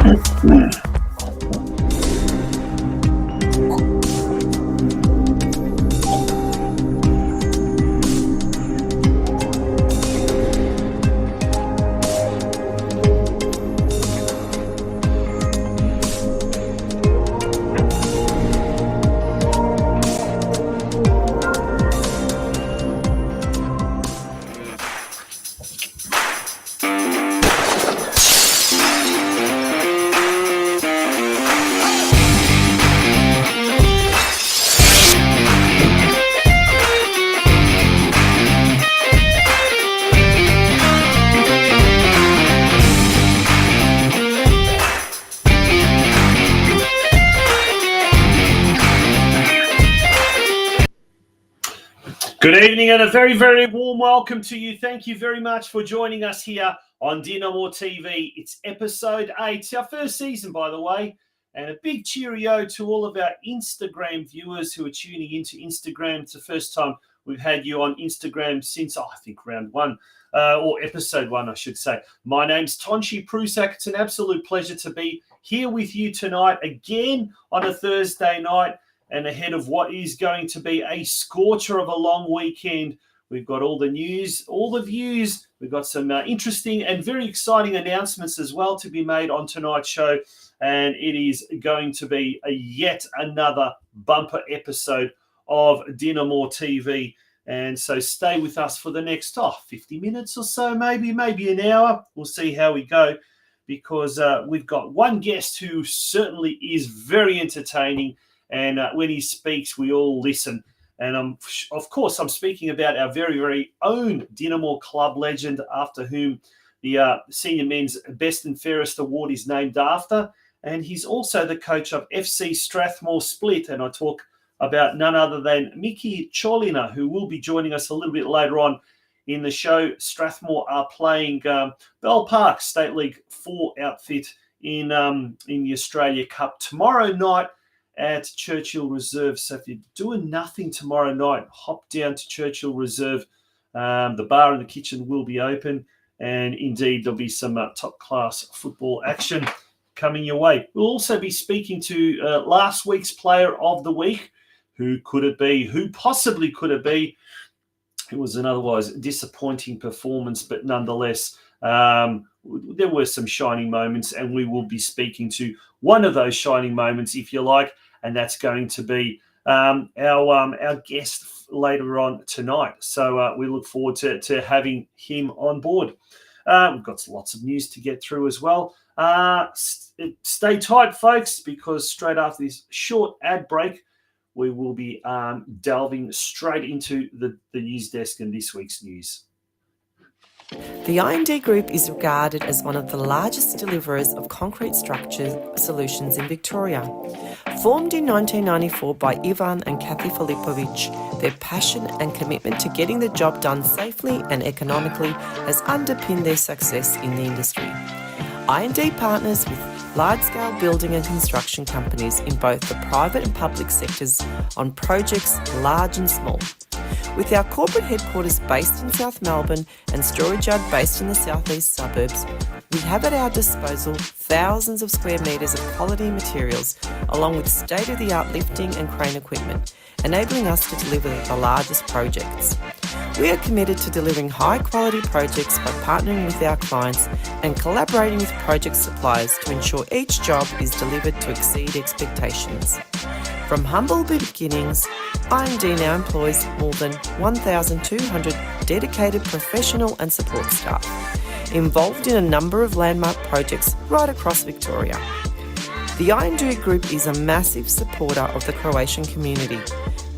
Good evening and a very, very warm welcome to you. Thank you very much for joining us here on DinamoTV. It's episode 8. It's our first season, by the way. And a big cheerio to all of our Instagram viewers who are tuning into Instagram. It's the first time we've had you on Instagram since, I think, round 1, or episode 1, I should say. My name's Tonchi Prusak. It's an absolute pleasure to be here with you tonight again on a Thursday night. And ahead of what is going to be a scorcher of a long weekend. We've got all the news, all the views. We've got some interesting and very exciting announcements as well to be made on tonight's show. And it is going to be yet another bumper episode of DinamoTV. And so stay with us for the next 50 minutes or so, maybe an hour. We'll see how we go, because we've got one guest who certainly is very entertaining. And when he speaks, we all listen. And of course, I'm speaking about our very, very own Dinamo club legend, after whom the Senior Men's Best and Fairest Award is named after. And he's also the coach of FC Strathmore Split. And I talk about none other than MICKY COLINA, who will be joining us a little bit later on in the show. Strathmore are playing Bell Park State League 4 outfit in the Australia Cup tomorrow night at Churchill Reserve. So if you're doing nothing tomorrow night, hop down to Churchill Reserve. The bar and the kitchen will be open, and indeed there'll be some top-class football action coming your way. We'll also be speaking to last week's player of the week. Who could it be? Who possibly could it be? It was an otherwise disappointing performance, but nonetheless, there were some shining moments, and we will be speaking to one of those shining moments, if you like, and that's going to be our guest later on tonight. So we look forward to having him on board. We've got lots of news to get through as well. Stay tight, folks, because straight after this short ad break, we will be delving straight into the news desk and this week's news. The I&D Group is regarded as one of the largest deliverers of concrete structure solutions in Victoria. Formed in 1994 by Ivan and Kathy Filipovic, their passion and commitment to getting the job done safely and economically has underpinned their success in the industry. I&D partners with large-scale building and construction companies in both the private and public sectors on projects large and small. With our corporate headquarters based in South Melbourne and storage yard based in the southeast suburbs, we have at our disposal thousands of square metres of quality materials, along with state-of-the-art lifting and crane equipment, enabling us to deliver the largest projects. We are committed to delivering high-quality projects by partnering with our clients and collaborating with project suppliers to ensure each job is delivered to exceed expectations. From humble beginnings, I&D now employs more than 1,200 dedicated professional and support staff, involved in a number of landmark projects right across Victoria. The I&D Group is a massive supporter of the Croatian community,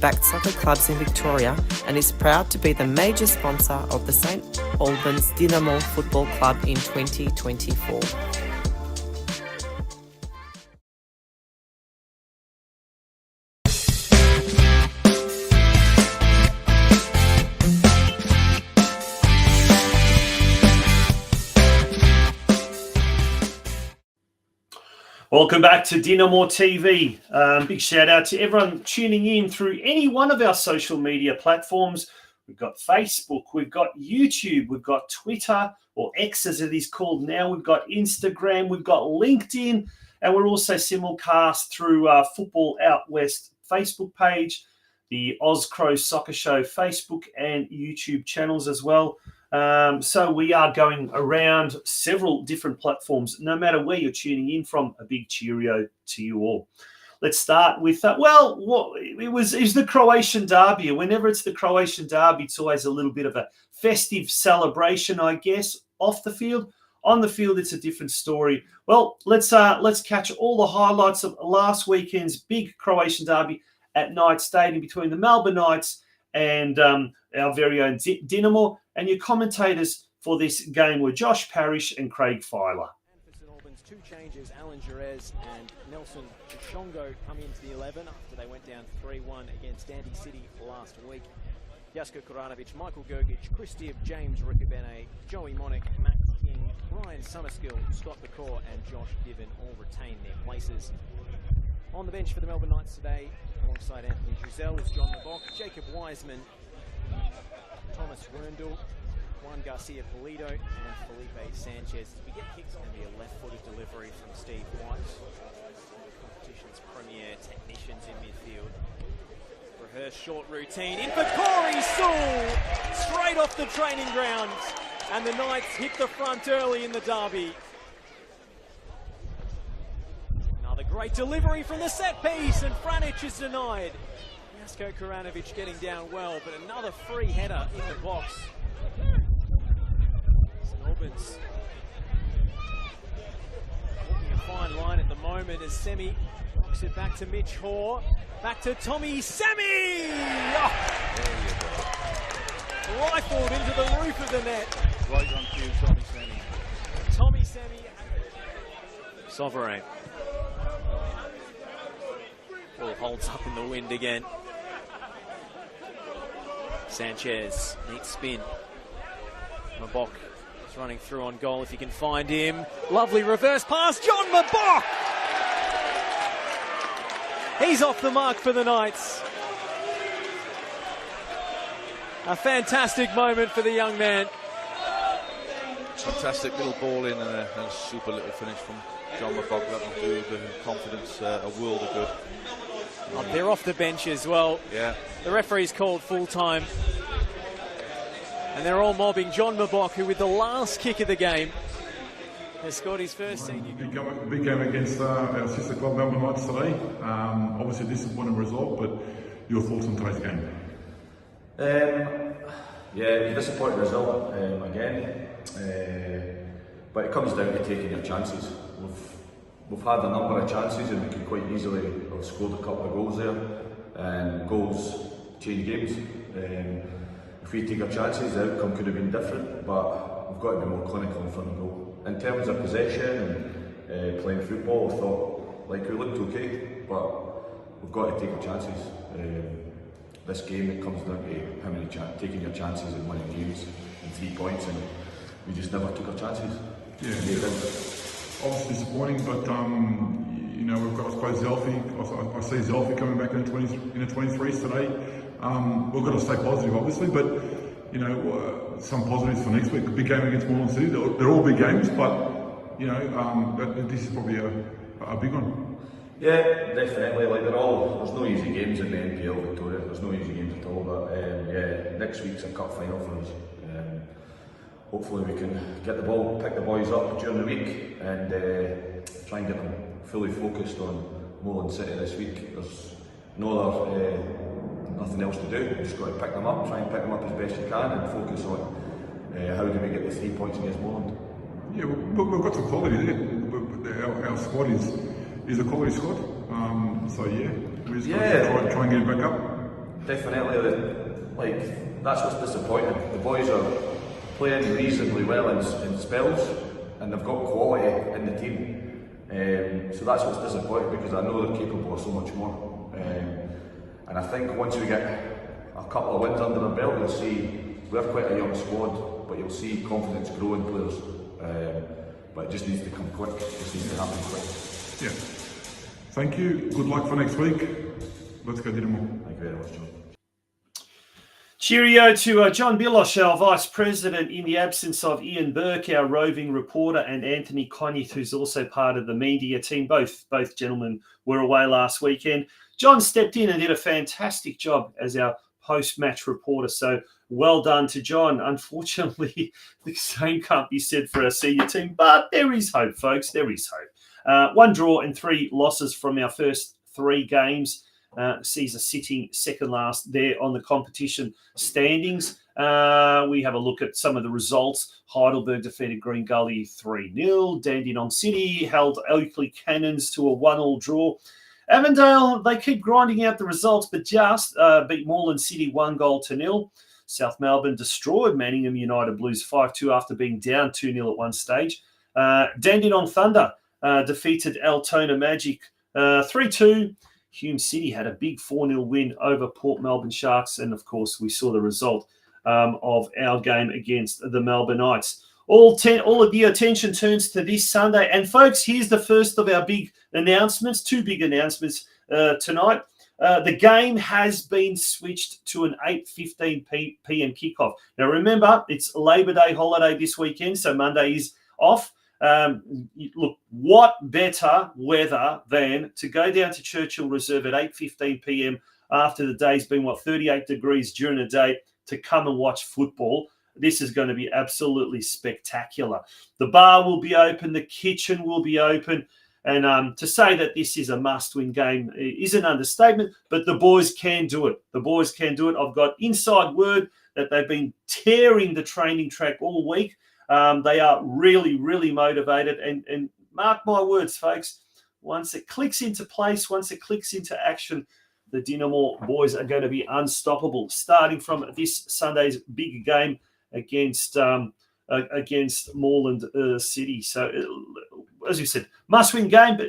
backed soccer clubs in Victoria, and is proud to be the major sponsor of the St Albans Dinamo Football Club in 2024. Welcome back to DinamoTV. Big shout out to everyone tuning in through any one of our social media platforms, we've got Facebook, we've got YouTube, we've got Twitter, or X as it is called now. We've got Instagram, we've got LinkedIn, and we're also simulcast through Football Out West Facebook page, the Oz Crow Soccer Show Facebook and YouTube channels as well. So we are going around several different platforms. No matter where you're tuning in from, a big cheerio to you all. Let's start with, it was the Croatian derby. Whenever it's the Croatian derby, it's always a little bit of a festive celebration, I guess, off the field. On the field, it's a different story. Well, let's catch all the highlights of last weekend's big Croatian derby at Knights Stadium between the Melbourne Knights and our very own Dinamo. And your commentators for this game were Josh Parrish and Craig Filer. Two changes, Alan Jerez and Nelson TSHONGO come into the 11 after they went down 3-1 against Dundee City last week. Jasko Koranovic, Michael Gergic, Chris Dibb, James Ricobene, Joey Monick, Matt King, Ryan Summerskill, Scott McCaw and Josh Given all retain their places. On the bench for the Melbourne Knights today, alongside Anthony Drizel, is John Mabok, Jacob Wiseman, Thomas Werndl, Juan Garcia Polito and Felipe Sanchez. As we get kicked, it's going to be a left-footed delivery from Steve White. Competition's premier technicians in midfield. Rehearsed short routine in for Corey Sewell, straight off the training ground. And the Knights hit the front early in the derby. Another great delivery from the set piece, and Franic is denied. Jasko Koranovic getting down well, but another free header in the box. Albans walking a fine line at the moment as Semi knocks it back to Mitch Hoare, back to Tommy Semi! Oh. Rifled into the roof of the net. Right on cue, Tommy Semi. Tommy Semi. Sovereign. Ball holds up in the wind again. Sanchez, neat spin. Mabok running through on goal if you can find him. Lovely reverse pass, John Mabok! He's off the mark for the Knights. A fantastic moment for the young man. Fantastic little ball in and a super little finish from John Mabok. That will do the confidence a world of good. They're off the bench as well. Yeah. The referee's called full time. And they're all mobbing John Mabok, who with the last kick of the game has scored his first senior goal. Big game against our sister club Melbourne Knights today. Obviously a disappointing result, but your thoughts on today's game? Yeah, disappointing result again, but it comes down to taking your chances. We've had a number of chances and we could quite easily have scored a couple of goals there, and goals change games. If we take our chances, the outcome could have been different, but we've got to be more clinical in front of goal. In terms of possession and playing football, I thought we looked okay, but we've got to take our chances. This game, it comes down to how many taking your chances and winning games and 3 points, and we just never took our chances. Yeah, obviously disappointing, but we've got, I suppose, Zelfi. I see Zelfi coming back in the 23s today. We've got to stay positive, obviously, but some positives for next week. A big game against Moreland City. They're all big games, but this is probably a big one. Yeah, definitely. There's no easy games in the NPL Victoria. There's no easy games at all. But next week's a cup final for us. Hopefully we can get the ball, pick the boys up during the week, and try and get them fully focused on Moreland City this week. There's nothing else to do. We've just got to pick them up, try and pick them up as best you can, and focus on how do we get the 3 points against Moreland. Yeah, we've got some quality there. Our squad is a quality squad. We just got to try and get it back up. Definitely. That's what's disappointing. The boys are playing reasonably well in spells, and they've got quality in the team. So that's what's disappointing, because I know they're capable of so much more. And I think once we get a couple of wins under the belt, you'll see we're quite a young squad, but you'll see confidence grow in players. But it just needs to come quick. It just needs to happen quick. Yeah. Thank you. Good luck for next week. Let's go, Dinamo. Thank you very much, John. Cheerio to John Bilosh, our Vice President, in the absence of Ian Burke, our roving reporter, and Anthony Conyeth, who's also part of the media team. Both gentlemen were away last weekend. John stepped in and did a fantastic job as our post-match reporter, so well done to John. Unfortunately, the same can't be said for our senior team, but there is hope, folks. There is hope. 1 draw and 3 losses from our first 3 games. Sees us sitting second last there on the competition standings. We have a look at some of the results. Heidelberg defeated Green Gully 3-0. Dandenong City held Oakley Cannons to a 1-1 draw. Avondale, they keep grinding out the results, but just beat Moreland City 1-0. South Melbourne destroyed Manningham United Blues 5-2 after being down 2-0 at one stage. Dandenong Thunder defeated Altona Magic 3-2. Hume City had a big 4-0 win over Port Melbourne Sharks. And, of course, we saw the result of our game against the Melbourne Knights. All of the attention turns to this Sunday. And, folks, here's the first of our big announcements, 2 big announcements tonight. The game has been switched to an 8:15 p.m. kickoff. Now, remember, it's Labor Day holiday this weekend, so Monday is off. Look, what better weather than to go down to Churchill Reserve at 8:15 p.m. after the day's been, 38 degrees during the day to come and watch football. This is going to be absolutely spectacular. The bar will be open. The kitchen will be open. And to say that this is a must-win game is an understatement, but the boys can do it. The boys can do it. I've got inside word that they've been tearing the training track all week. They are really, really motivated. And mark my words, folks, once it clicks into place, once it clicks into action, the Dinamo boys are going to be unstoppable, starting from this Sunday's big game against Moreland City. So, as you said, must-win game, but,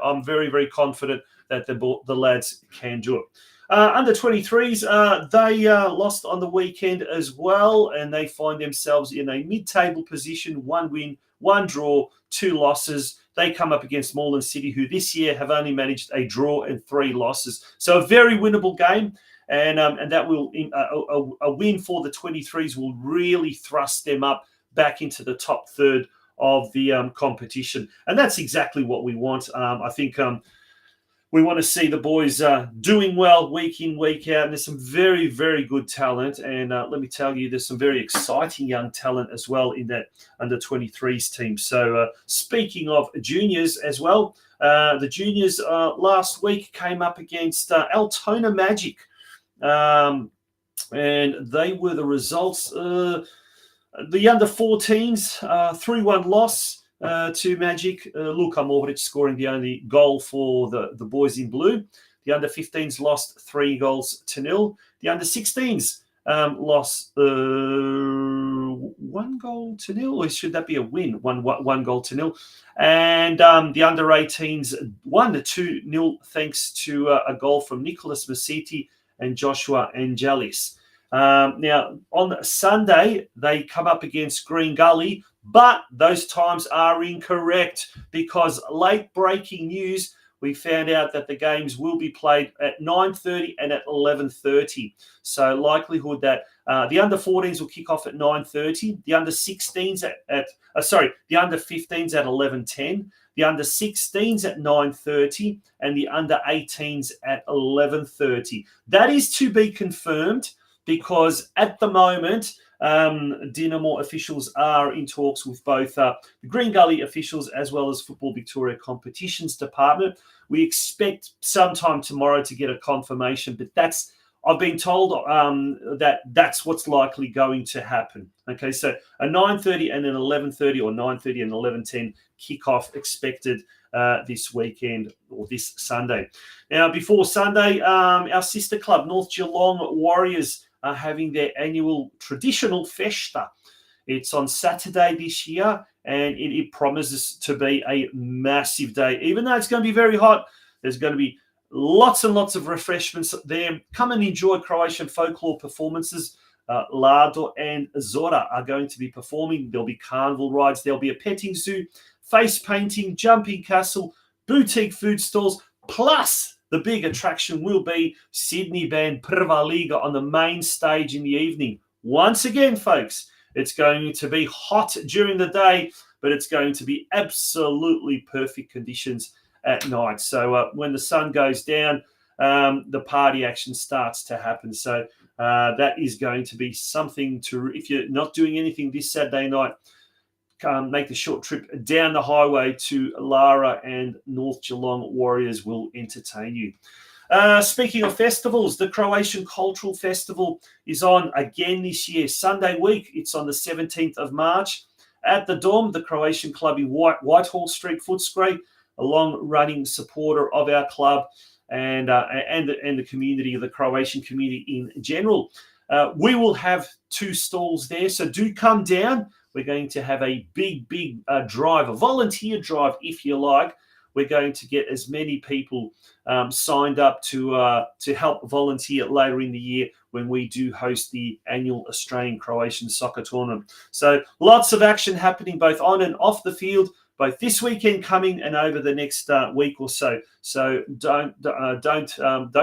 I'm very, very confident that the lads can do it. Under 23s, they lost on the weekend as well, and they find themselves in a mid-table position, 1 win, 1 draw, 2 losses. They come up against Moreland City, who this year have only managed a draw and 3 losses. So a very winnable game, and that will a win for the 23s will really thrust them up back into the top third of the competition, and that's exactly what we want. I think we want to see the boys doing well week in, week out. And there's some very, very good talent. And let me tell you, there's some very exciting young talent as well in that under 23s team. So speaking of juniors as well, the juniors last week came up against Altona Magic. And they were the results. The under 14s, 3-1 loss to Magic. Luka Morvic scoring the only goal for the boys in blue. The under 15s lost 3-0. The under 16s lost 1-0, or should that be a win? 1-0. And the under 18s won 2-0 thanks to a goal from Nicholas Masiti and Joshua Angelis. Now, on Sunday, they come up against Green Gully, but those times are incorrect because late breaking news, we found out that the games will be played at 9:30 and at 11:30. So likelihood that the under 14s will kick off at 9:30, the under 16s the under 15s at 11:10, the under 16s at 9:30, and the under 18s at 11:30. That is to be confirmed, because at the moment, Dinamo officials are in talks with both the Green Gully officials as well as Football Victoria Competitions Department. We expect sometime tomorrow to get a confirmation, but I've been told that's what's likely going to happen. Okay, so a 9:30 and an 11:30, or 9:30 and 11:10 kickoff expected this weekend or this Sunday. Now, before Sunday, our sister club, North Geelong Warriors, are having their annual traditional festa. It's on Saturday this year, and it promises to be a massive day. Even though it's going to be very hot, there's going to be lots and lots of refreshments there. Come and enjoy Croatian folklore performances. Lado and Zora are going to be performing. There'll be carnival rides. There'll be a petting zoo, face painting, jumping castle, boutique food stalls, plus the big attraction will be Sydney band Prva Liga on the main stage in the evening. Once again, folks, it's going to be hot during the day, but it's going to be absolutely perfect conditions at night. So when the sun goes down, the party action starts to happen. So that is going to be something to, if you're not doing anything this Saturday night, make the short trip down the highway to Lara, and North Geelong Warriors will entertain you. Speaking of festivals, the Croatian Cultural Festival is on again this year, Sunday week. It's on the 17th of March at the Dom, the Croatian club in Whitehall Street, Footscray, a long-running supporter of our club and the community, the Croatian community in general. We will have 2 stalls there, so do come down. We're going to have a big drive, a volunteer drive, if you like. We're going to get as many people signed up to help volunteer later in the year when we do host the annual Australian-Croatian soccer tournament. So lots of action happening both on and off the field, both this weekend coming and over the next week or so. So don't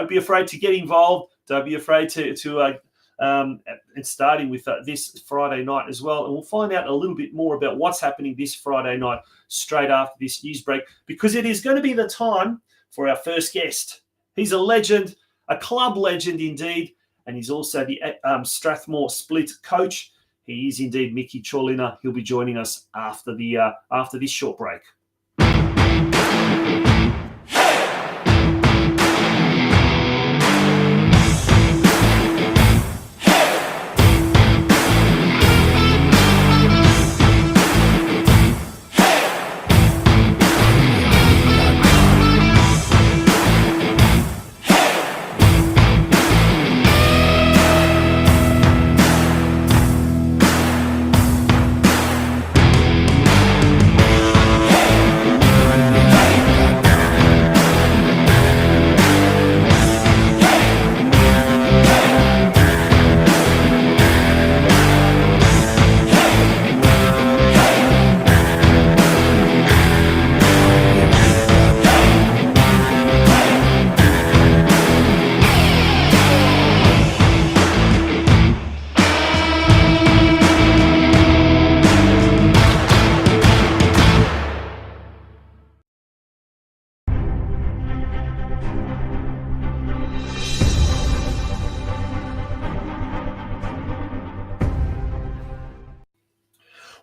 be afraid to get involved. Don't be afraid to and starting with this Friday night as well. And we'll find out a little bit more about what's happening this Friday night straight after this news break, because it is going to be the time for our first guest. He's a legend, a club legend indeed, and he's also the Strathmore Split coach. He is indeed Mickey Colina. He'll be joining us after this short break.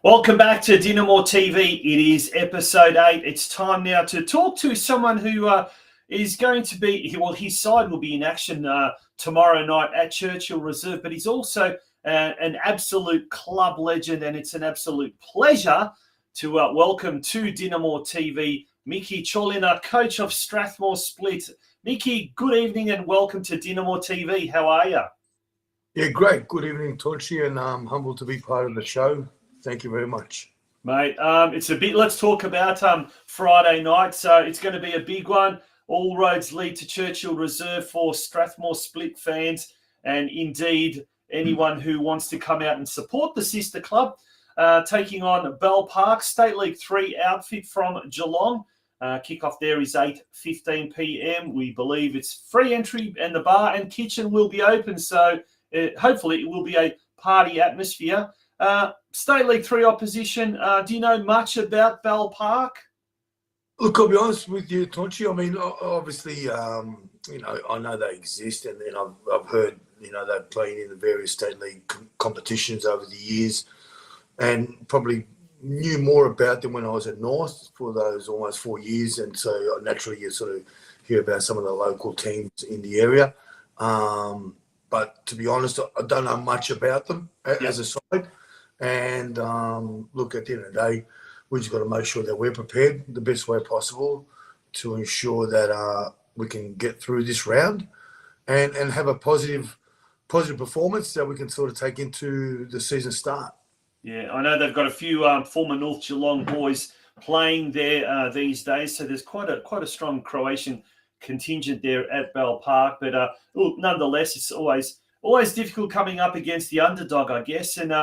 Welcome back to DinamoTV. It is episode 8. It's time now to talk to someone who is going to be, well, his side will be in action tomorrow night at Churchill Reserve, but he's also an absolute club legend, and it's an absolute pleasure to welcome to DinamoTV Mickey Colina, coach of Strathmore Split. Mickey, good evening and welcome to DinamoTV. How are you? Yeah, great. Good evening, Torchy, and I'm humbled to be part of the show. Thank you very much. Mate, let's talk about Friday night. So it's going to be a big one. All roads lead to Churchill Reserve for Strathmore Split fans, and indeed anyone who wants to come out and support the sister club, taking on Bell Park, State League 3 outfit from Geelong. Kickoff there is 8:15 p.m. We believe it's free entry, and the bar and kitchen will be open. So hopefully it will be a party atmosphere. State League 3 opposition. Do you know much about Bell Park? Look, I'll be honest with you, Tonchi. I mean, obviously, I know they exist, and then I've heard, they're playing in the various state league competitions over the years, and probably knew more about them when I was at North for those almost 4 years, and so naturally you sort of hear about some of the local teams in the area. But to be honest, I don't know much about them as a side. And look, at the end of the day, we just got to make sure that we're prepared the best way possible to ensure that we can get through this round and have a positive performance that we can sort of take into the season start. Yeah, I know they've got a few former North Geelong boys playing there these days, so there's quite a strong Croatian contingent there at Bell Park. But look, nonetheless, it's always difficult coming up against the underdog, I guess. And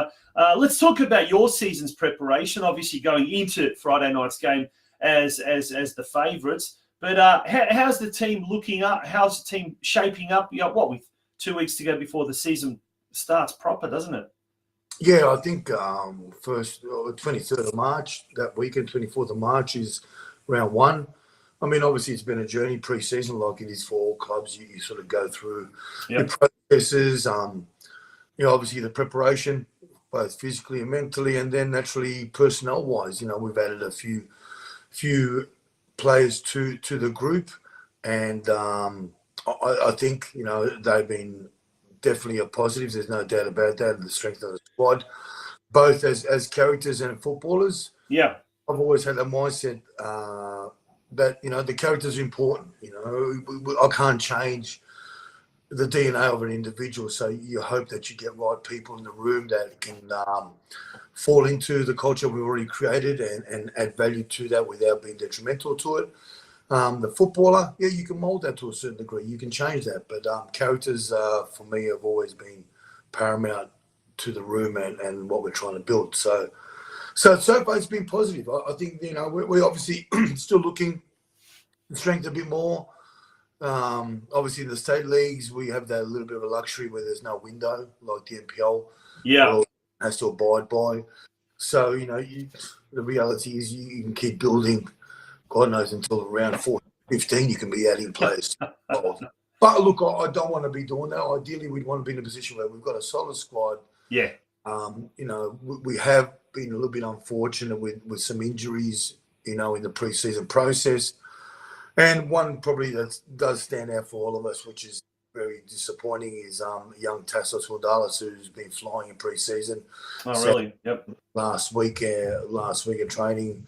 let's talk about your season's preparation. Obviously, going into Friday night's game as the favourites, But how's the team looking up? How's the team shaping up? You know, what, with 2 weeks to go before the season starts proper, doesn't it? Yeah, I think first 23rd of March, that weekend, 24th of March is round one. I mean, obviously it's been a journey pre-season like it is for all clubs. You sort of go through your processes, you know, obviously the preparation, both physically and mentally, and then naturally personnel-wise. You know, we've added a few players to the group, and I think, you know, they've been definitely a positive. There's no doubt about that, and the strength of the squad, both as characters and footballers. Yeah. I've always had that mindset that, you know, the characters are important. You know, I can't change the DNA of an individual, so you hope that you get right people in the room that can fall into the culture we've already created and add value to that without being detrimental to it. The footballer, yeah, you can mould that to a certain degree. You can change that, but characters for me have always been paramount to the room and what we're trying to build. So far it's been positive. I think, you know, we're obviously still looking to strengthen a bit more. Obviously in the state leagues we have that little bit of a luxury where there's no window like the NPL. Yeah. Has to abide by. So, you know, the reality is you can keep building. God knows until around 15 you can be adding players. But look, I don't want to be doing that. Ideally, we'd want to be in a position where we've got a solid squad. Yeah. You know, we have been a little bit unfortunate with some injuries, you know, in the pre-season process. And one probably that does stand out for all of us, which is very disappointing, is young Tassos Mordalis, who's been flying in pre-season. Oh, really? Yep. Last week of training,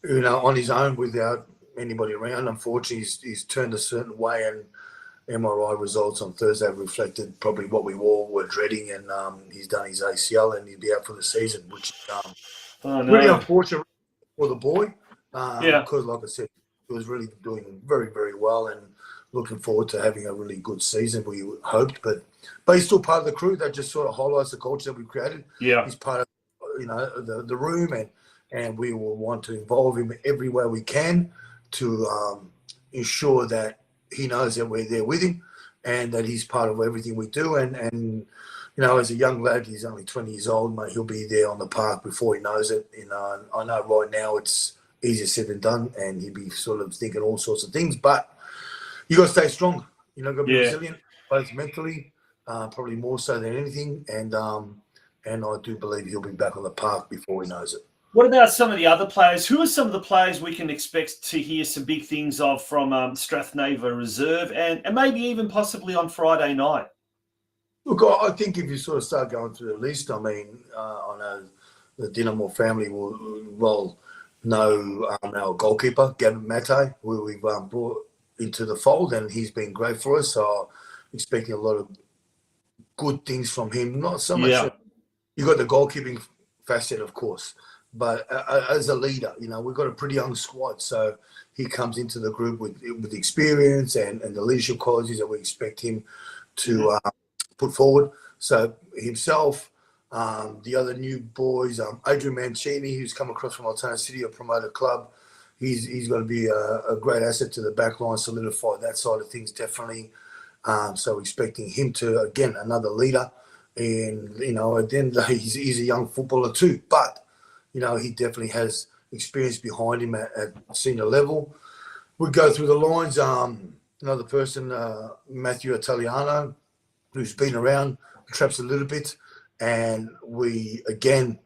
you know, on his own without anybody around. Unfortunately, he's turned a certain way, and MRI results on Thursday reflected probably what we all were dreading, and he's done his ACL and he'll be out for the season, which is really unfortunate for the boy. Because, like I said, he was really doing very, very well, and looking forward to having a really good season, we hoped. But he's still part of the crew. That just sort of highlights the culture that we've created. Yeah. He's part of, you know, the room, and we will want to involve him everywhere we can to ensure that he knows that we're there with him and that he's part of everything we do. And you know, as a young lad, he's only 20 years old, mate, he'll be there on the park before he knows it. You know, and I know right now it's easier said than done, and he'd be sort of thinking all sorts of things, but you got to stay strong. You know, got to be resilient, both mentally, probably more so than anything. And I do believe he'll be back on the park before he knows it. What about some of the other players? Who are some of the players we can expect to hear some big things of from Strathmore Reserve and maybe even possibly on Friday night? Look, I think if you sort of start going through the list, I mean, I know the Dinamo family will know our goalkeeper, Gavin Mate, who we've brought into the fold, and he's been great for us. So expecting a lot of good things from him. Not so much. You got the goalkeeping facet, of course, but as a leader, you know, we've got a pretty young squad, so he comes into the group with experience and the leadership qualities that we expect him to put forward. So himself, the other new boys, Adrian Mancini, who's come across from Altona City, a promoted club, he's going to be a great asset to the back line, solidify that side of things definitely. So expecting him to, again, another leader. And, you know, at the end of the day, he's a young footballer too. But, you know, he definitely has experience behind him at senior level. We go through the lines. Another person, Matthew Italiano, who's been around traps a little bit. And we, again,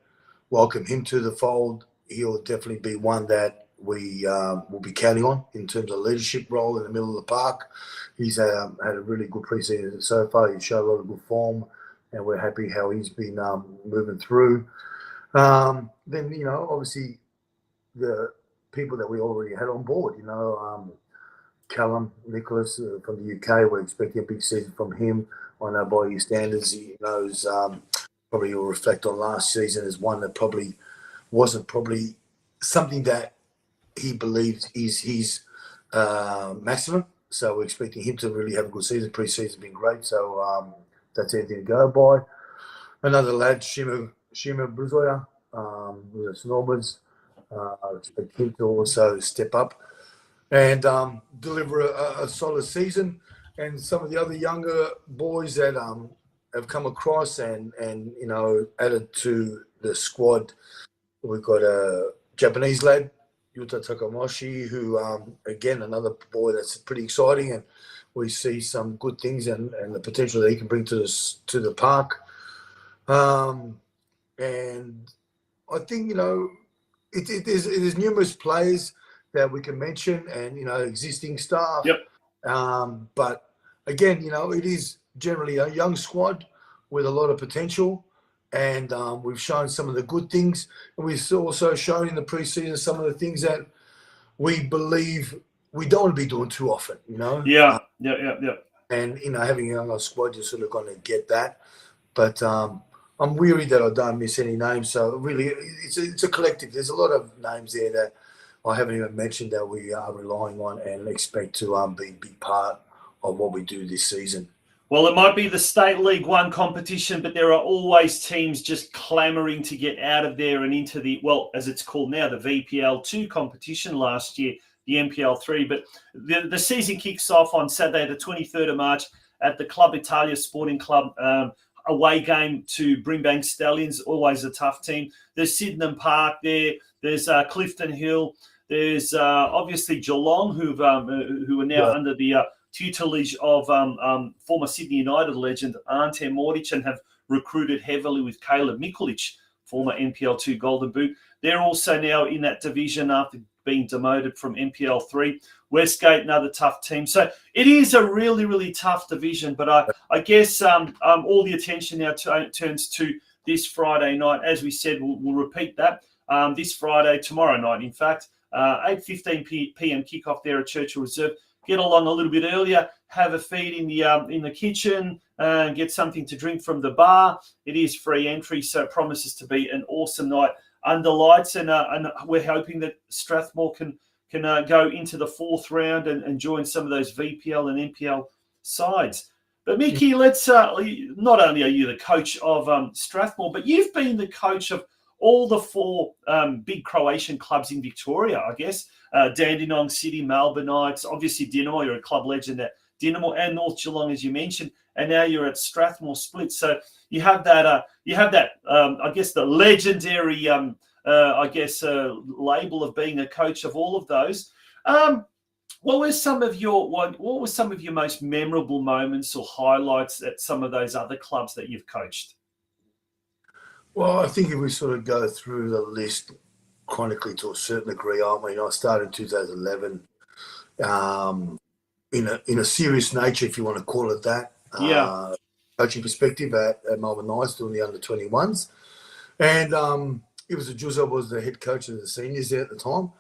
welcome him to the fold. He'll definitely be one that we will be counting on in terms of leadership role in the middle of the park. He's had a really good pre-season so far. He's showed a lot of good form, and we're happy how he's been moving through. Then, you know, obviously the people that we already had on board, you know, Callum Nicholas from the UK, we're expecting a big season from him. I know by his standards, he knows probably will reflect on last season as one that probably wasn't probably something that he believes is his maximum. So we're expecting him to really have a good season. Pre-season's been great, so that's anything to go by. Another lad, Shima Bruzoya, who's at Snorbers. I expect him to also step up. and deliver a solid season. And some of the other younger boys that have come across and added to the squad. We've got a Japanese lad, Yuta Takamoshi, who again another boy that's pretty exciting, and we see some good things and the potential that he can bring to the park. And I think there's numerous players that we can mention, and existing staff. Yep. But again, it is generally a young squad with a lot of potential, and we've shown some of the good things, and we've also shown in the preseason some of the things that we believe we don't want to be doing too often. Yeah. And having a young squad, you're sort of going to get that. But I'm weary that I don't miss any names. So really, it's a collective. There's a lot of names there that I haven't even mentioned that we are relying on and expect to be a big part of what we do this season. Well, it might be the State League One competition, but there are always teams just clamouring to get out of there and into the, well, as it's called now, the VPL 2 competition last year, the NPL 3. But the season kicks off on Saturday, the 23rd of March at the Club Italia Sporting Club, away game to Brimbank Stallions, always a tough team. There's Sydenham Park there. There's Clifton Hill. There's obviously Geelong, who are now under the tutelage of former Sydney United legend Ante Mordic, and have recruited heavily with Caleb Mikulic, former NPL 2 Golden Boot. They're also now in that division after being demoted from NPL 3. Westgate, another tough team. So it is a really, really tough division. But I guess all the attention now turns to this Friday night. As we said, we'll repeat that this Friday, tomorrow night, in fact, 8:15 p.m. kickoff there at Churchill Reserve. Get along a little bit earlier, have a feed in the kitchen, get something to drink from the bar. It is free entry, so it promises to be an awesome night under lights. And we're hoping that Strathmore can go into the fourth round and join some of those VPL and NPL sides. But Mickey, let's not only are you the coach of Strathmore, but you've been the coach of all the four big Croatian clubs in Victoria, I guess. Dandenong City, Melbourne Knights, obviously Dinamo, you're a club legend at Dinamo, and North Geelong, as you mentioned, and now you're at Strathmore Split. So you have that, I guess, the legendary, label of being a coach of all of those. What were some of your most memorable moments or highlights at some of those other clubs that you've coached? Well, I think if we sort of go through the list chronically to a certain degree, I started in 2011 in a serious nature, if you want to call it that. Coaching perspective at Melbourne Knights doing the under-21s. And it was Juzza was the head coach of the seniors there at the time.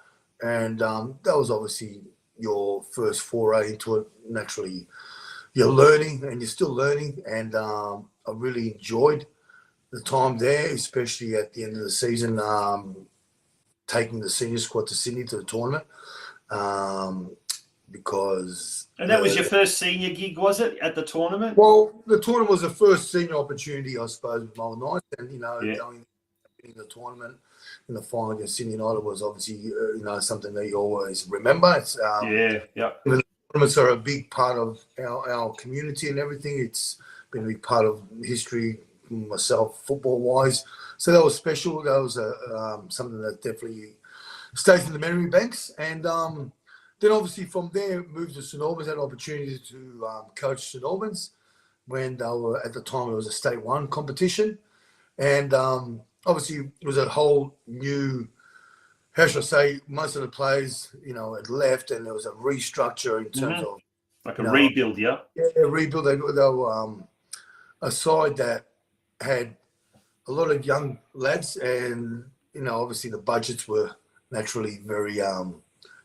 And that was obviously your first foray into it. Naturally, you're learning and you're still learning. And I really enjoyed the time there, especially at the end of the season, taking the senior squad to Sydney to the tournament, because... And that was your first senior gig, was it, at the tournament? Well, the tournament was the first senior opportunity, I suppose, with Melbourne Knights, and, going in the tournament in the final against Sydney United was obviously, something that you always remember. It's, the tournaments are a big part of our community and everything. It's been a big part of history, myself, football-wise. So that was special. That was something that definitely stays in the memory banks. And then obviously from there, moved to St Albans, had an opportunity to coach St Albans when they were, at the time, it was a State 1 competition. And obviously it was a whole new, how should I say, most of the players, had left, and there was a restructure in terms of... Like a rebuild, yeah? Yeah, a rebuild. They were a side that had a lot of young lads, and obviously the budgets were naturally very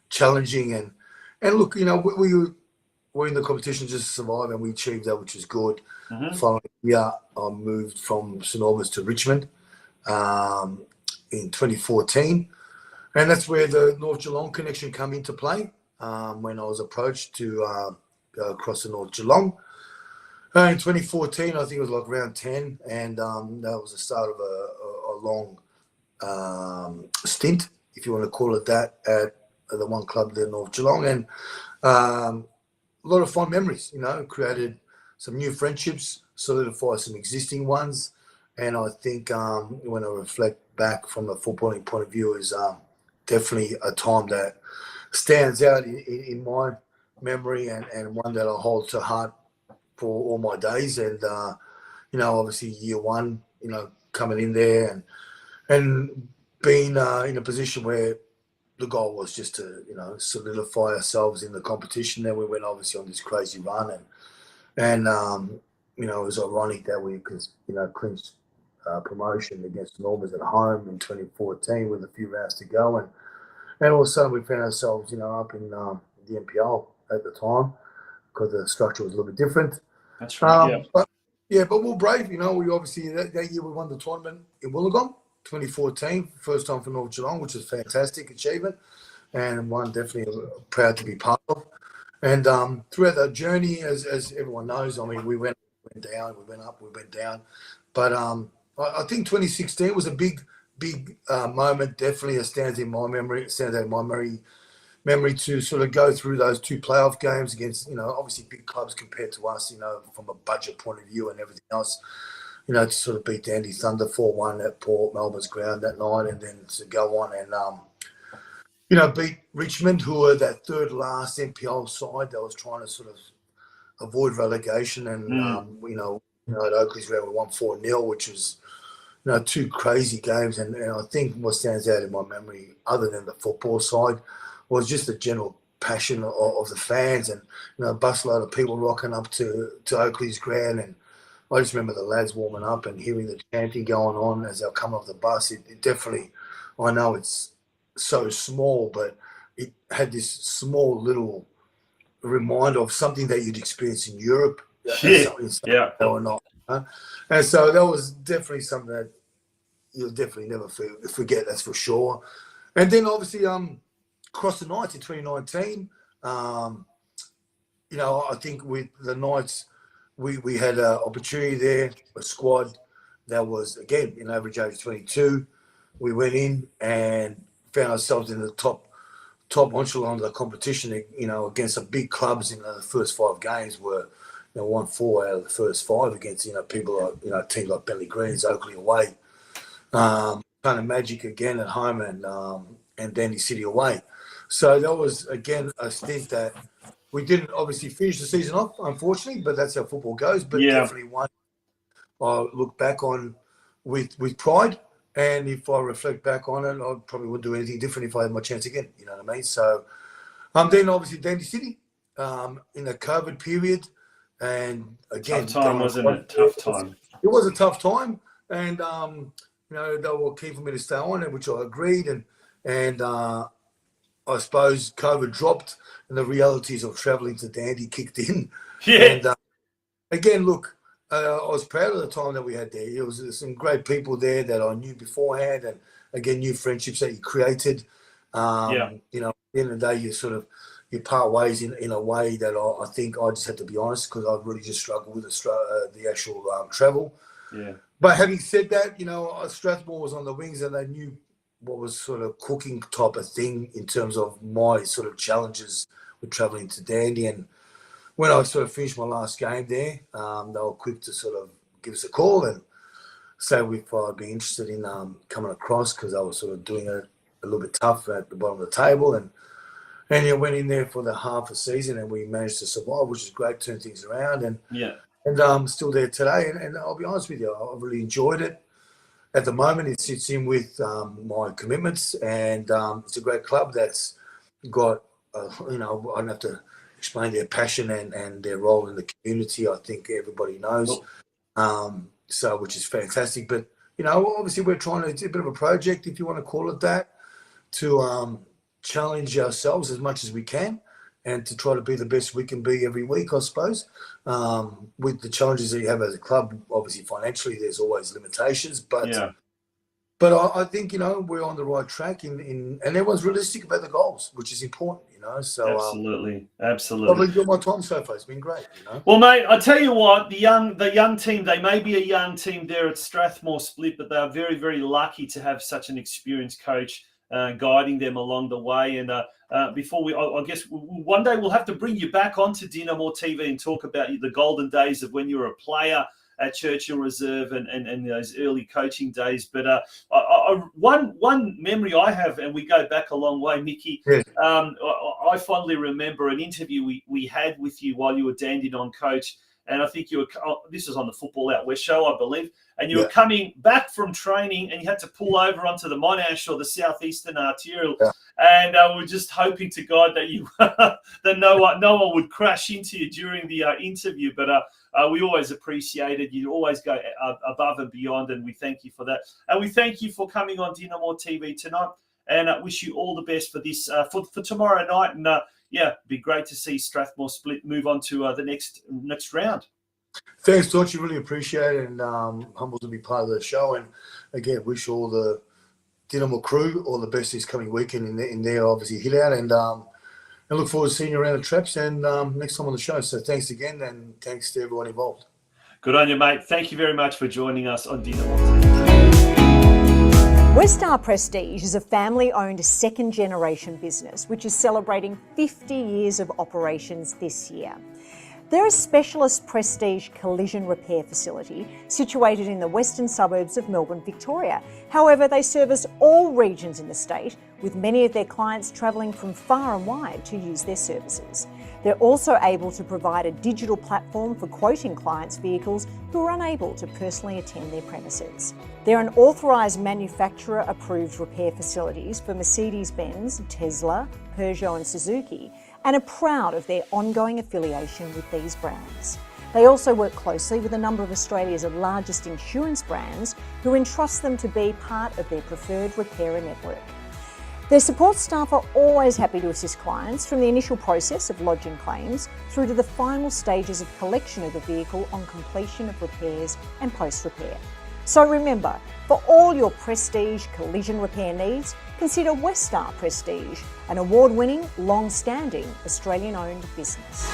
challenging. And look, we were in the competition just to survive, and we achieved that, which was good. Following year, I moved from St Albans to Richmond in 2014, and that's where the North Geelong connection come into play. When I was approached to go across to North Geelong. In 2014, I think it was like round 10, and that was the start of a long stint, if you want to call it that, at the one club there, North Geelong, and a lot of fond memories. Created some new friendships, solidified some existing ones, and I think when I reflect back from a footballing point of view, is definitely a time that stands out in my memory and one that I hold to heart for all my days. And obviously year one, coming in there and being in a position where the goal was just to solidify ourselves in the competition. Then we went obviously on this crazy run, and it was ironic that we clinched promotion against Normans at home in 2014 with a few rounds to go, and all of a sudden we found ourselves up in the NPL at the time, because the structure was a little bit different. That's right. But we're brave. We obviously that year we won the tournament in Wollongong, 2014, first time for North Geelong, which was a fantastic achievement, and one definitely proud to be part of. And throughout that journey, as everyone knows, we went down, we went up, we went down. But I think 2016 was a big moment. Definitely it stands out in my memory to sort of go through those two playoff games against, obviously big clubs compared to us, from a budget point of view and everything else. To sort of beat Dandy Thunder 4-1 at Port Melbourne's ground that night, and then to go on and beat Richmond, who were that third last NPL side that was trying to sort of avoid relegation. And at Oakley's ground we won 4-0, which was two crazy games. And I think what stands out in my memory, other than the football side, was just the general passion of the fans, and a busload of people rocking up to Oakley's ground. And I just remember the lads warming up and hearing the chanting going on as they'll come off the bus. It definitely, I know it's so small, but it had this small little reminder of something that you'd experience in Europe. Or not. And so that was definitely something that you'll definitely never forget, that's for sure. And then obviously across the Knights in 2019, I think with the Knights, we had an opportunity there, a squad that was, again, in average age 22. We went in and found ourselves in the top echelon of the competition, against some big clubs. The first 5 games were, won 4 out of the first 5 against, people like, teams like Bentley Greens, Oakley away, kind of Magic again at home, and Dandy City away. So that was, again, a stint that we didn't obviously finish the season off, unfortunately, but that's how football goes. But definitely one I look back on with pride. And if I reflect back on it, I probably wouldn't do anything different if I had my chance again. You know what I mean? So then obviously Dandy City in the COVID period. And again, tough time, wasn't it? Tough time. It was a tough time. And, they were keen for me to stay on, which I agreed. And I suppose COVID dropped and the realities of travelling to Dandy kicked in. Yeah. And again, look, I was proud of the time that we had there. There was some great people there that I knew beforehand, and again, new friendships that you created. At the end of the day, you part ways in a way that I think I just had to be honest, because I really just struggled with the actual travel. Yeah. But having said that, Strathmore was on the wings, and they knew what was sort of cooking type of thing in terms of my sort of challenges with travelling to Dandy. And when I sort of finished my last game there, they were quick to sort of give us a call and say if I'd be interested in coming across, because I was sort of doing it a little bit tough at the bottom of the table. And went in there for the half a season, and we managed to survive, which is great, turn things around. And I'm still there today. And I'll be honest with you, I really enjoyed it. At the moment, it sits in with my commitments, and it's a great club that's got, I don't have to explain their passion and their role in the community. I think everybody knows, which is fantastic. But, obviously we're trying to do a bit of a project, if you want to call it that, to challenge ourselves as much as we can and to try to be the best we can be every week, I suppose. With the challenges that you have as a club, obviously financially, there's always limitations. But I think, we're on the right track and everyone's realistic about the goals, which is important, So absolutely. Probably enjoyed my time so far. It's been great, Well, mate, I tell you what, the young team, they may be a young team there at Strathmore Split, but they are very, very lucky to have such an experienced coach guiding them along the way. And before I guess one day we'll have to bring you back onto Dinamo TV and talk about the golden days of when you were a player at Churchill Reserve and those early coaching days. But one memory I have, and we go back a long way, Mickey, I fondly remember an interview we had with you while you were Dandenong coach. And I think this was on the Football Out West show, I believe. And you were coming back from training and you had to pull over onto the Monash or the Southeastern Arterial. Yeah. And we're just hoping to God that you that no one would crash into you during the interview. But we always appreciate it. You always go above and beyond, and we thank you for that. And we thank you for coming on Dinamo TV tonight. And wish you all the best for this for tomorrow night. And it'd be great to see Strathmore Split move on to the next round. Thanks, George. Really appreciate it, and humbled to be part of the show. And again, wish all the Dinamo crew all the best this coming weekend in their obviously hit out. And look forward to seeing you around the traps and next time on the show. So thanks again, and thanks to everyone involved. Good on you, mate. Thank you very much for joining us on Dinamo TV. Westar Prestige is a family-owned second-generation business which is celebrating 50 years of operations this year. They're a specialist prestige collision repair facility situated in the western suburbs of Melbourne, Victoria. However, they service all regions in the state, with many of their clients travelling from far and wide to use their services. They're also able to provide a digital platform for quoting clients' vehicles who are unable to personally attend their premises. They're an authorised manufacturer-approved repair facilities for Mercedes-Benz, Tesla, Peugeot and Suzuki, and are proud of their ongoing affiliation with these brands. They also work closely with a number of Australia's largest insurance brands who entrust them to be part of their preferred repairer network. Their support staff are always happy to assist clients from the initial process of lodging claims through to the final stages of collection of the vehicle on completion of repairs and post-repair. So remember, for all your prestige collision repair needs, consider Westar Prestige, an award-winning, long-standing Australian-owned business.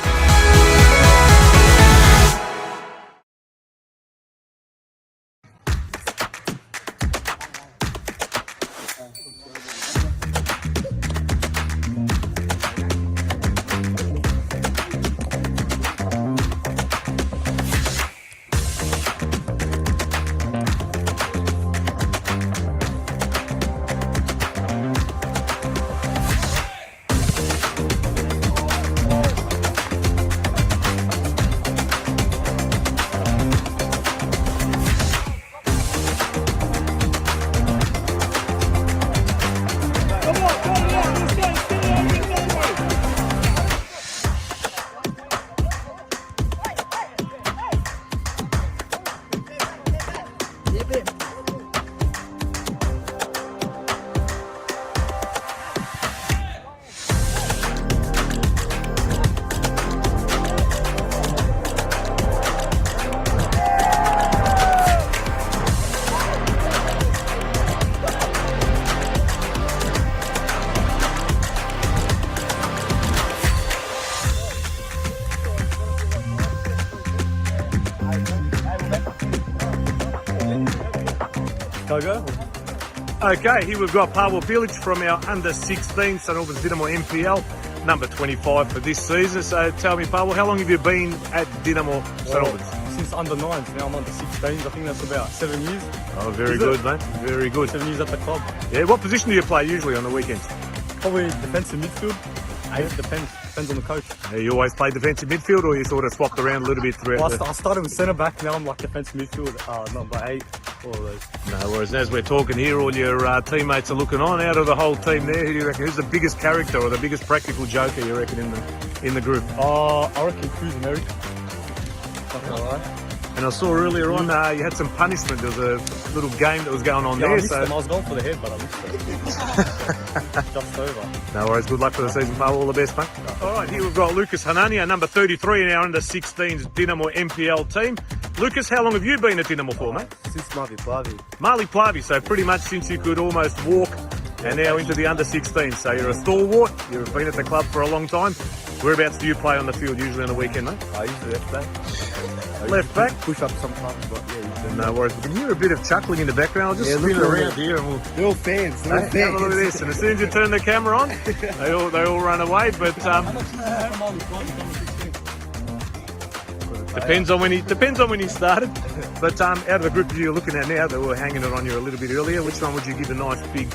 Okay, here we've got Pavel Bilic from our under-16 St Albans Dinamo NPL, number 25 for this season. So tell me, Pavel, how long have you been at Dinamo St Albans? Since under-9s, now I'm under-16s. I think that's about 7 years. Oh, very good, mate. Very good. 7 years at the club. Yeah, what position do you play usually on the weekends? Probably defensive midfield. Depends on the coach. You always play defensive midfield, or you sort of swapped around a little bit throughout? Well, I started with centre back. Now I'm like defensive midfield, number 8. All of those. No worries. As we're talking here, all your teammates are looking on. Out of the whole team there, who do you reckon? Who's the biggest character or the biggest practical joker you reckon in the group? I reckon Cruz and Eric. And I saw earlier on you had some punishment. There was a little game that was going on there. I missed them. I was going for the head, but I missed it. Just over. No worries. Good luck for the season, Paul. All the best, mate. All right, here we've got Lucas Hanania, number 33 in our under-16s Dinamo NPL team. Lucas, how long have you been at Dinamo for, mate? Since Marley Plavi. Marley Plavi, so pretty much since you could almost walk, and now into the under-16. So you're a stalwart. You've been at the club for a long time. Whereabouts do you play on the field usually on the weekend, mate? I usually left back. Left back? Push up sometimes, but yeah. No worries. We can hear a bit of chuckling in the background. I'll just spin look around at here and we'll... They're all fans. They're all Hey, have a look at fans. this. And as soon as you turn the camera on, they all run away. But depends on when he started. But out of the group you're looking at now, they were hanging it on you a little bit earlier. Which one would you give a nice big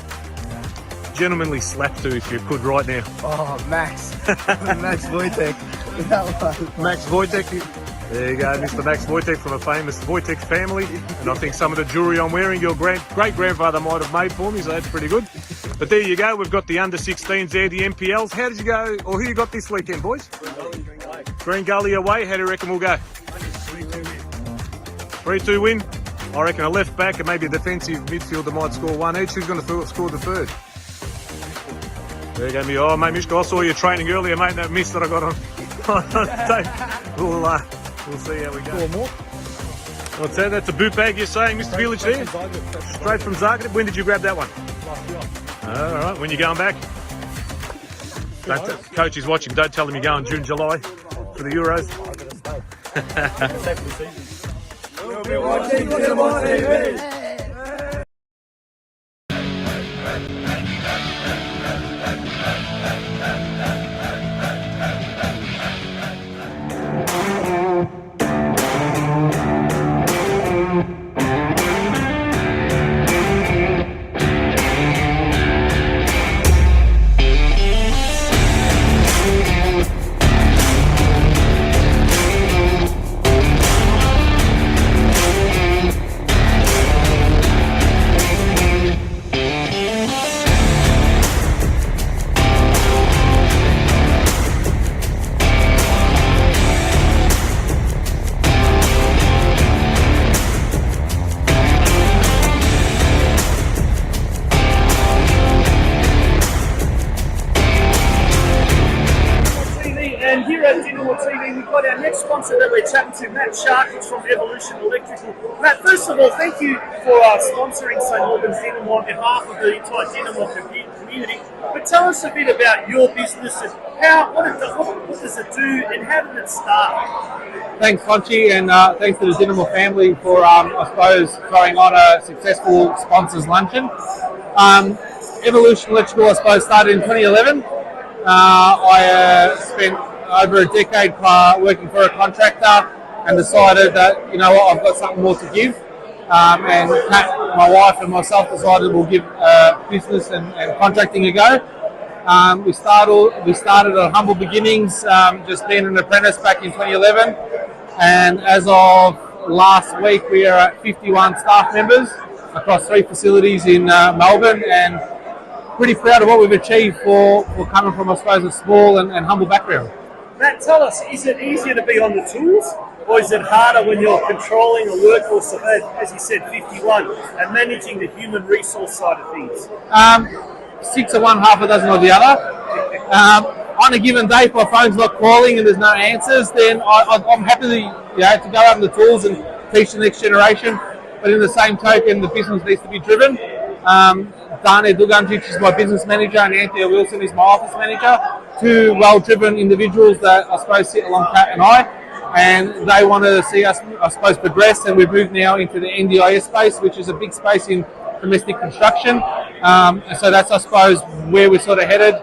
gentlemanly slap to if you could right now? Oh, Max. Max Wojtek. That one. Max Wojtek. There you go, Mr. Max Wojtek from a famous Wojtek family. And I think some of the jewellery I'm wearing your great-grandfather might have made for me, so that's pretty good. But there you go, we've got the under-16s there, the NPLs. How did you go, or who you got this weekend, boys? Green Gully away. How do you reckon we'll go? 3-2 win. I reckon a left back and maybe a defensive midfielder might score one each. Who's going to score the third? There you go, me. Oh, mate, Mishka, I saw you training earlier, mate. That miss that I got on tape. We'll see how we go. 4 more. What's that? That's a boot bag you're saying, Mr. Village there? Straight from Zagreb. When did you grab that one? Last year. All right. When you going back? Coach is watching. Don't tell him you're going June, July for the Euros. We'll be watching DinamoTV. We've got our next sponsor that we're chatting to, Matt Sharkey from Evolution Electrical. Matt, first of all, thank you for sponsoring St Albans Dinamo on behalf of the entire Dinamo community. But tell us a bit about your business and what does it do and how did it start? Thanks, Fonchi, and thanks to the Dinamo family for, I suppose, throwing on a successful sponsors luncheon. Evolution Electrical, I suppose, started in 2011. I spent over a decade working for a contractor and decided that, you know what, I've got something more to give. And Pat, my wife and myself decided we'll give business and contracting a go. We started at humble beginnings, just being an apprentice back in 2011. And as of last week, we are at 51 staff members across 3 facilities in Melbourne, and pretty proud of what we've achieved for coming from, I suppose, a small and humble background. Matt, tell us, is it easier to be on the tools, or is it harder when you're controlling a workforce of, as you said, 51, and managing the human resource side of things? 6 of one, half a dozen of the other. On a given day, if my phone's not calling and there's no answers, then I'm happy to go out on the tools and teach the next generation. But in the same token, the business needs to be driven. Dane Duganjic is my business manager and Anthea Wilson is my office manager. 2 well-driven individuals that I suppose sit along Pat and I, and they want to see us, I suppose, progress, and we've moved now into the NDIS space, which is a big space in domestic construction. So that's, I suppose, where we're sort of headed,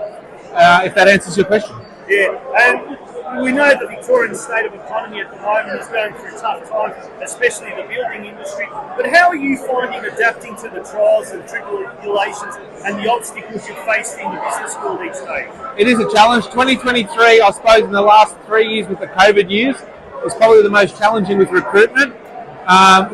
if that answers your question. Yeah, and we know the Victorian state of economy at the moment is going through a tough time, especially the building industry. But how are you finding adapting to the trials and tribulations and the obstacles you face in the business world each day? It is a challenge. 2023, I suppose, in the last 3 years with the COVID years, was probably the most challenging with recruitment.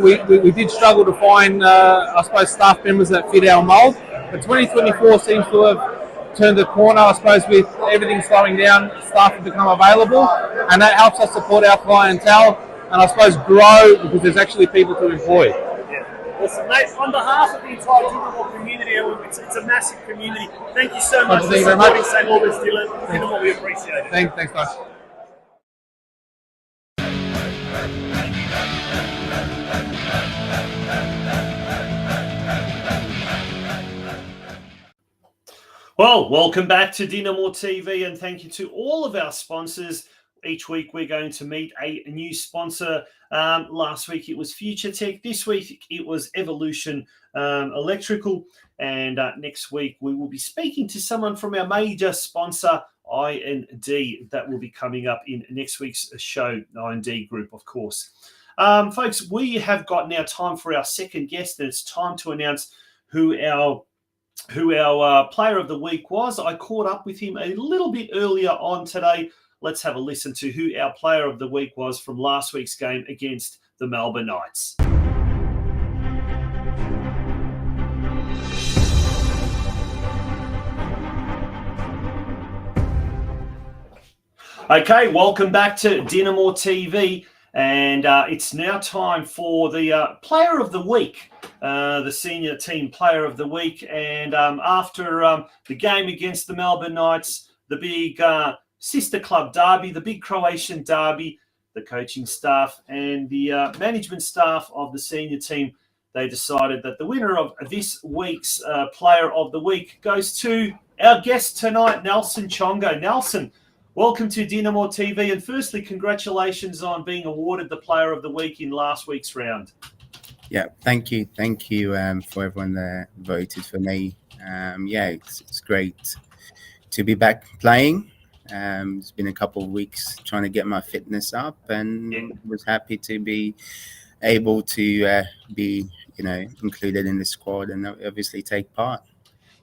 We did struggle to find, I suppose, staff members that fit our mould. But 2024 seems to have turned the corner, I suppose, with everything slowing down, staff have become available, and that helps us support our clientele and, I suppose, grow because there's actually people to employ. Yeah. Listen, mate, on behalf of the entire Dinamo community, it's a massive community. Thank you so much for supporting St Albans Dinamo. We appreciate it. Thanks, guys. Well, welcome back to DinamoTV, and thank you to all of our sponsors. Each week we're going to meet a new sponsor. Last week it was Future Tech. This week it was Evolution Electrical. And next week we will be speaking to someone from our major sponsor, I&D. That will be coming up in next week's show, I&D Group, of course. Folks, we have got now time for our second guest, and it's time to announce who our player of the week was. I caught up with him a little bit earlier on today. Let's have a listen to who our player of the week was from last week's game against the Melbourne Knights. Okay, welcome back to DinamoTV. And it's now time for the player of the week, the senior team player of the week. And after the game against the Melbourne Knights, the big sister club derby, the big Croatian derby, the coaching staff and the management staff of the senior team, they decided that the winner of this week's player of the week goes to our guest tonight, Nelson Chongo. Nelson, welcome to DinamoTV, and firstly, congratulations on being awarded the Player of the Week in last week's round. Yeah, thank you for everyone that voted for me. It's great to be back playing. It's been a couple of weeks trying to get my fitness up, and was happy to be able to be included in the squad and obviously take part.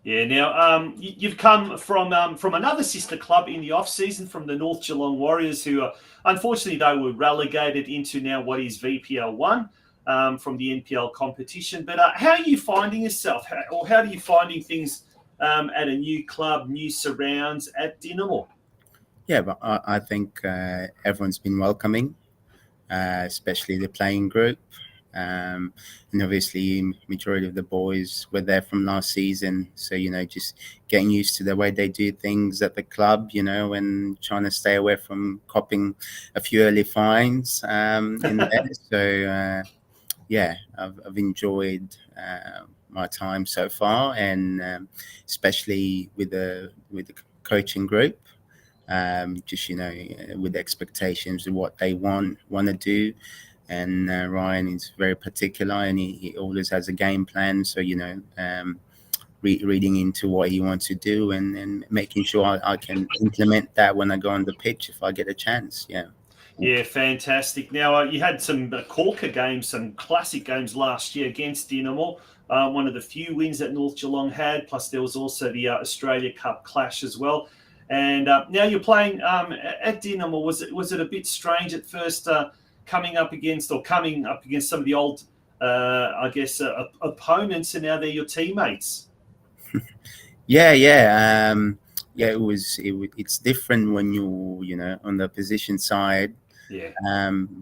Yeah, now you've come from another sister club in the off-season, from the North Geelong Warriors, who are, unfortunately, they were relegated into now what is VPL 1 from the NPL competition. But how are you finding yourself? How are you finding things at a new club, new surrounds at Dinamo? Yeah, but I think everyone's been welcoming, especially the playing group. And obviously majority of the boys were there from last season, so just getting used to the way they do things at the club, and trying to stay away from copping a few early fines in there. So I've enjoyed my time so far, and especially with the coaching group, just with the expectations of what they want to do. And Ryan is very particular, and he always has a game plan. So, reading into what he wants to do and making sure I can implement that when I go on the pitch if I get a chance. Yeah. Yeah, fantastic. Now, you had some corker games, some classic games last year against Dinamo. One of the few wins that North Geelong had, plus there was also the Australia Cup clash as well. And now you're playing at Dinamo. Was it a bit strange at first, coming up against some of the old, opponents, and now they're your teammates? It's different when you're on the position side. Yeah.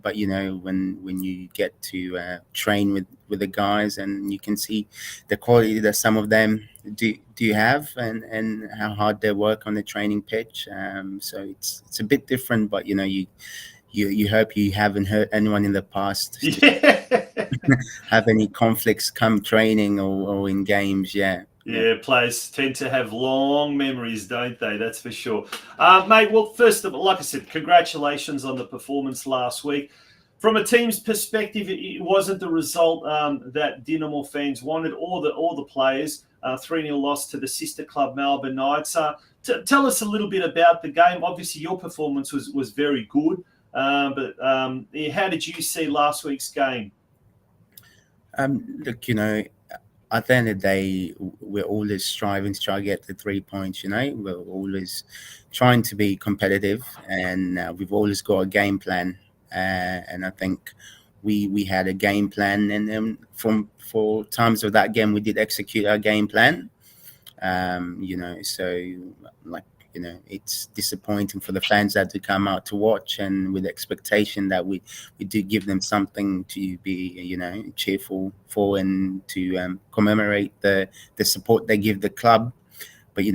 But when you get to train with the guys, and you can see the quality that some of them do have, and how hard they work on the training pitch. So it's a bit different, but you hope you haven't hurt anyone in the past. Have any conflicts come training or in games. Yeah, players tend to have long memories, don't they? That's for sure. Mate, well, first of all, like I said, congratulations on the performance last week. From a team's perspective, it wasn't the result that Dinamo fans wanted, or the players. 3-0 loss to the sister club Melbourne Knights. Tell us a little bit about the game. Obviously, your performance was very good. But how did you see last week's game? Look, at the end of the day, we're always striving to try to get the 3 points. We're always trying to be competitive, and we've always got a game plan. And I think we had a game plan, and then for times of that game, we did execute our game plan. It's disappointing for the fans that to come out to watch, and with the expectation that we do give them something to be, cheerful for, and to commemorate the support they give the club. But,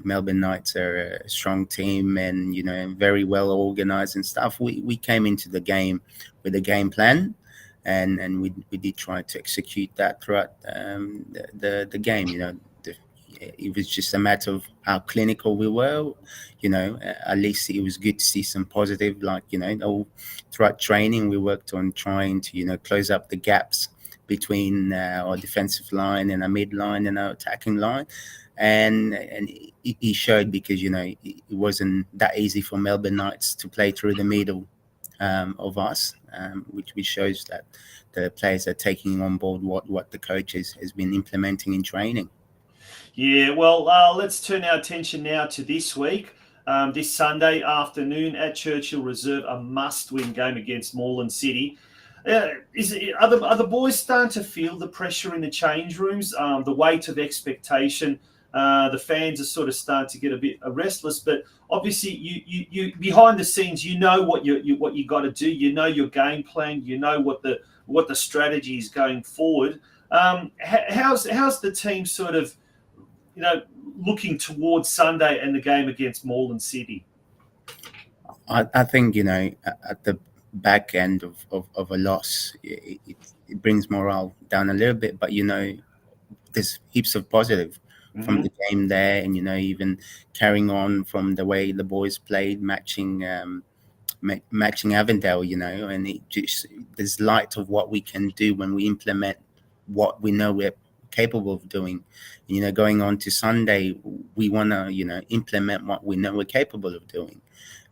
Melbourne Knights are a strong team, and, very well organized and stuff. We came into the game with a game plan, and we did try to execute that throughout the game. it was just a matter of how clinical we were. At least it was good to see some positive, all throughout training, we worked on trying to, close up the gaps between our defensive line and our mid line and our attacking line. And he showed, because, it wasn't that easy for Melbourne Knights to play through the middle of us, which shows that the players are taking on board what the coaches has been implementing in training. Yeah, well, let's turn our attention now to this week. This Sunday afternoon at Churchill Reserve, a must-win game against Moreland City. Are the boys starting to feel the pressure in the change rooms, the weight of expectation? The fans are sort of starting to get a bit restless, but obviously you behind the scenes, what you got to do. Your game plan. What the strategy is going forward. How's the team sort of looking towards Sunday and the game against Moreland City? I think at the back end of a loss, it brings morale down a little bit, but there's heaps of positive from the game there, and even carrying on from the way the boys played, matching Avondale, and it just, there's light of what we can do when we implement what we know we're capable of doing. Going on to Sunday, we want to implement what we know we're capable of doing,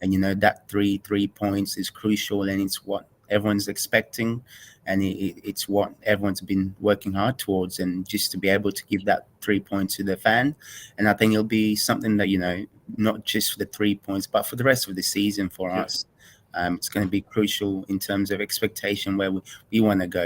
and that 3 points is crucial, and it's what everyone's expecting, and it's what everyone's been working hard towards, and just to be able to give that 3 points to the fan. And I think it'll be something that not just for the 3 points, but for the rest of the season for us. It's going to be crucial in terms of expectation, where we want to go.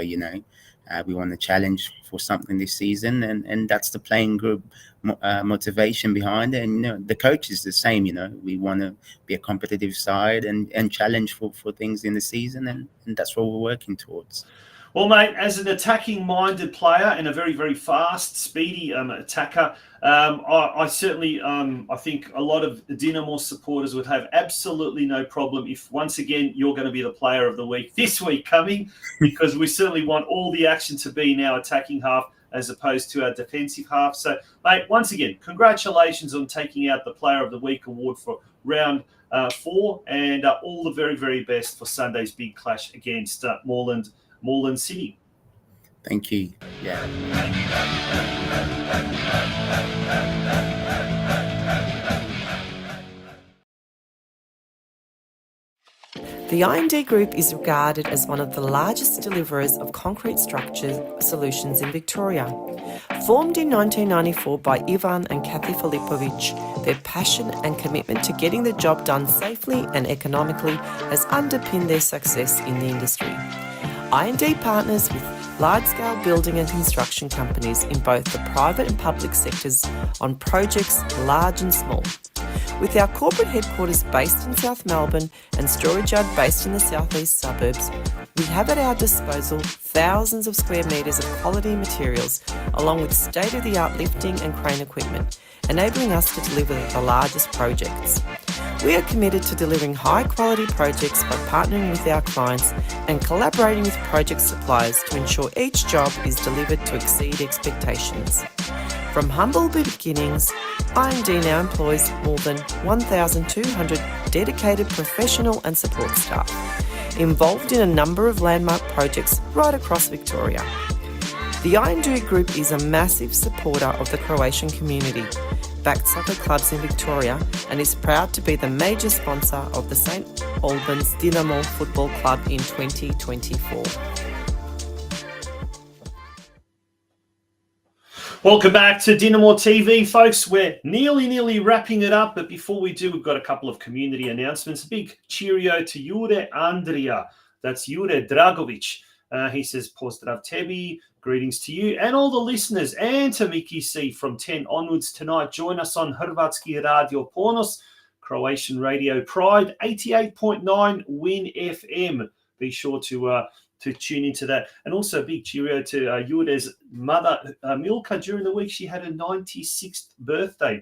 We want to challenge for something this season, and that's the playing group motivation behind it. And the coach is the same. We want to be a competitive side and challenge for things in the season, and that's what we're working towards. Well, mate, as an attacking-minded player and a very, very fast, speedy attacker, I certainly I think a lot of the Dinamo supporters would have absolutely no problem if, once again, you're going to be the player of the week this week coming, because we certainly want all the action to be in our attacking half as opposed to our defensive half. So, mate, once again, congratulations on taking out the Player of the Week award for round 4, and all the very, very best for Sunday's big clash against Moreland City. Thank you. Yeah. The IND Group is regarded as one of the largest deliverers of concrete structure solutions in Victoria. Formed in 1994 by Ivan and Kathy Filipovic, their passion and commitment to getting the job done safely and economically has underpinned their success in the industry. IND partners with large-scale building and construction companies in both the private and public sectors on projects large and small. With our corporate headquarters based in South Melbourne and storage yard based in the southeast suburbs, we have at our disposal thousands of square metres of quality materials, along with state-of-the-art lifting and crane equipment, enabling us to deliver the largest projects. We are committed to delivering high-quality projects by partnering with our clients and collaborating with project suppliers to ensure each job is delivered to exceed expectations. From humble beginnings, IND now employs more than 1,200 dedicated professional and support staff, involved in a number of landmark projects right across Victoria. The IND Group is a massive supporter of the Croatian community, backed soccer clubs in Victoria, and is proud to be the major sponsor of the St Albans Dinamo Football Club in 2024. Welcome back to DinamoTV, folks. We're nearly wrapping it up, but before we do, we've got a couple of community announcements. A big cheerio to Jure Andrija. That's Jure Dragovic. He says, Pozdrav tebi, greetings to you and all the listeners, and to Mickey C from 10 onwards tonight. Join us on Hrvatski Radio Ponos, Croatian Radio Pride, 88.9 Win FM. Be sure to tune into that. And also a big cheerio to Jure's mother, Milka. During the week, she had her 96th birthday.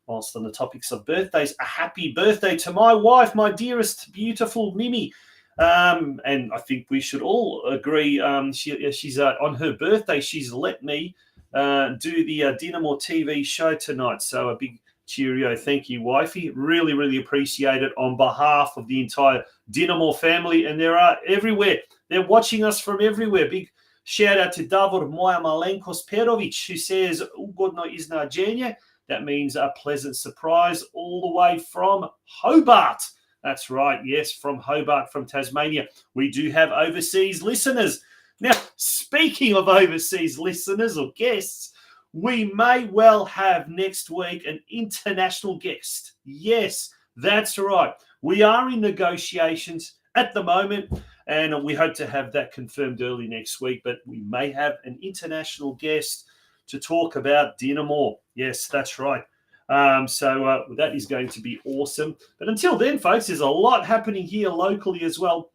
Whilst on the topics of birthdays, a happy birthday to my wife, my dearest, beautiful Mimi. And I think we should all agree, she's on her birthday, she's let me do the Dinamo TV show tonight. So a big cheerio. Thank you, wifey. Really, really appreciate it on behalf of the entire Dinamo family. And they're everywhere. They're watching us from everywhere. Big shout out to Davor Moja Malenkos Perovic, who says, Ugodno iznenađenje. That means a pleasant surprise all the way from Hobart. That's right. Yes, from Hobart, from Tasmania. We do have overseas listeners. Now, speaking of overseas listeners or guests, we may well have next week an international guest. Yes, that's right. We are in negotiations at the moment, and we hope to have that confirmed early next week. But we may have an international guest to talk about Dinamo. Yes, that's right. So that is going to be awesome. But until then, folks, there's a lot happening here locally as well.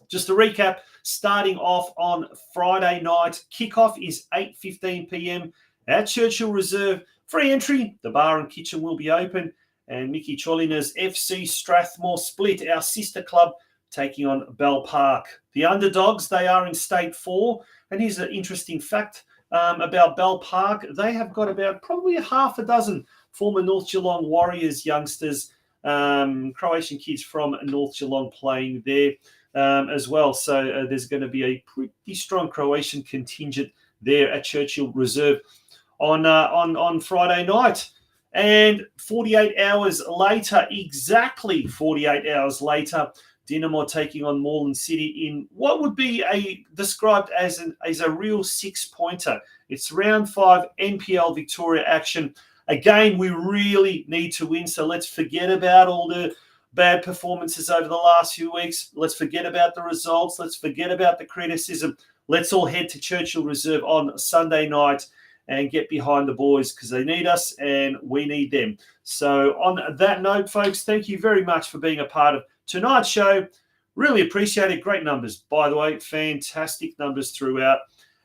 Just to recap, starting off on Friday night, kickoff is 8:15 p.m. at Churchill Reserve. Free entry. The bar and kitchen will be open. And MICKY Colina's FC Strathmore Split, our sister club, taking on Bell Park. The underdogs, they are in State 4. And here's an interesting fact about Bell Park. They have got about probably half a dozen former North Geelong Warriors youngsters, Croatian kids from North Geelong playing there as well. So there's going to be a pretty strong Croatian contingent there at Churchill Reserve on Friday night. And 48 hours later, exactly 48 hours later, Dinamo taking on Moreland City in what would be described as a real six-pointer. It's round 5 NPL Victoria action. Again, we really need to win, so let's forget about all the bad performances over the last few weeks. Let's forget about the results. Let's forget about the criticism. Let's all head to Churchill Reserve on Sunday night and get behind the boys because they need us and we need them. So on that note, folks, thank you very much for being a part of tonight's show. Really appreciate it. Great numbers, by the way. Fantastic numbers throughout.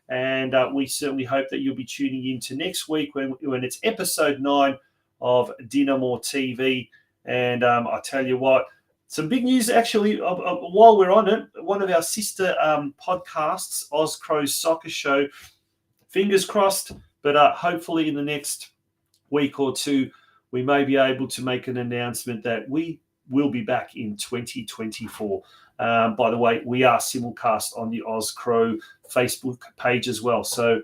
And we certainly hope that you'll be tuning in to next week when it's episode 9 of DinamoTV. And I tell you what, some big news actually while we're on it. One of our sister podcasts, Oz Crow's Soccer Show, fingers crossed, but hopefully in the next week or two, we may be able to make an announcement that we will be back in 2024. By the way, we are simulcast on the Oz Crow Facebook page as well. So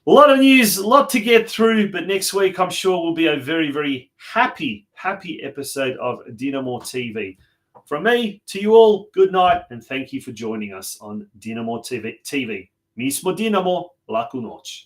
a lot of news, a lot to get through, but next week I'm sure will be a very, very happy episode of Dinamo TV. From me to you all, good night, and thank you for joining us on Dinamo TV. Mismo Dinamo, laku noć.